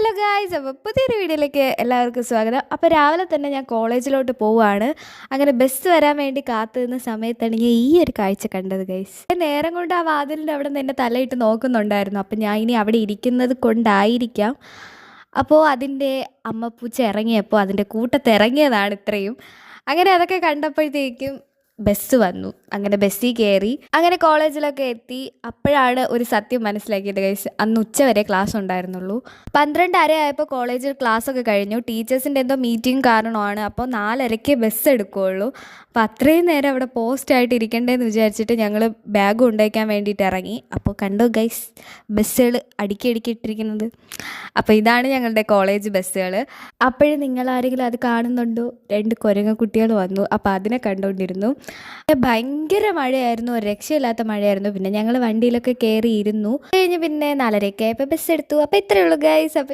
Hello guys, അപ്പോൾ പുതിയൊരു വീഡിയോയിലേക്ക് എല്ലാവർക്കും സ്വാഗതം. അപ്പോൾ രാവിലെ തന്നെ ഞാൻ കോളേജിലോട്ട് പോവുകയാണ്. അങ്ങനെ ബസ് വരാൻ വേണ്ടി കാത്തു നിന്ന സമയത്താണ് ഞാൻ ഈ ഒരു കാഴ്ച കണ്ടത് ഗൈസ്. നേരം കൊണ്ട് ആ വാതിലിൻ്റെ അവിടെ നിന്ന് എന്നെ തലയിട്ട് നോക്കുന്നുണ്ടായിരുന്നു. അപ്പോൾ ഞാൻ ഇനി അവിടെ ഇരിക്കുന്നത് കൊണ്ടായിരിക്കാം. അപ്പോൾ അതിൻ്റെ അമ്മപ്പൂച്ച ഇറങ്ങിയപ്പോൾ അതിൻ്റെ കൂട്ടത്തിറങ്ങിയതാണ് ഇത്രയും. അങ്ങനെ അതൊക്കെ കണ്ടപ്പോഴത്തേക്കും ബസ് വന്നു. അങ്ങനെ ബസ്സിൽ കയറി അങ്ങനെ കോളേജിലൊക്കെ എത്തി. അപ്പോഴാണ് ഒരു സത്യം മനസ്സിലാക്കിയത് ഗൈസ്. അന്ന് ഉച്ചവരെ ക്ലാസ് ഉണ്ടായിരുന്നുള്ളൂ. 12:30 ആയപ്പോൾ കോളേജിൽ ക്ലാസ്സൊക്കെ കഴിഞ്ഞു. ടീച്ചേഴ്സിൻ്റെ എന്തോ മീറ്റിംഗ് കാരണമാണ്. അപ്പോൾ 4:30 ബസ് എടുക്കുകയുള്ളൂ. അപ്പോൾ അത്രയും നേരം അവിടെ പോസ്റ്റായിട്ട് ഇരിക്കണ്ടേന്ന് വിചാരിച്ചിട്ട് ഞങ്ങൾ ബാഗ് കൊണ്ടുവയ്ക്കാൻ വേണ്ടിയിട്ട് ഇറങ്ങി. അപ്പോൾ കണ്ടോ ഗൈസ്, ബസ്സുകൾ അടുക്കി ഇട്ടിരിക്കുന്നത്. അപ്പോൾ ഇതാണ് ഞങ്ങളുടെ കോളേജ് ബസ്സുകൾ. അപ്പോഴും നിങ്ങളാരെങ്കിലും അത് കാണുന്നുണ്ടോ? 2 കുരങ്ങ കുട്ടികൾ വന്നു. അപ്പോൾ അതിനെ കണ്ടുകൊണ്ടിരുന്നു. ഭയങ്കര മഴയായിരുന്നു, ഒരു രക്ഷയില്ലാത്ത മഴയായിരുന്നു. പിന്നെ ഞങ്ങൾ വണ്ടിയിലൊക്കെ കയറിയിരുന്നു. കഴിഞ്ഞ് പിന്നെ 4:30 ആയപ്പോൾ ബസ് എടുത്തു. അപ്പോൾ ഇത്രയേ ഉള്ളൂ ഗൈസ്. അപ്പം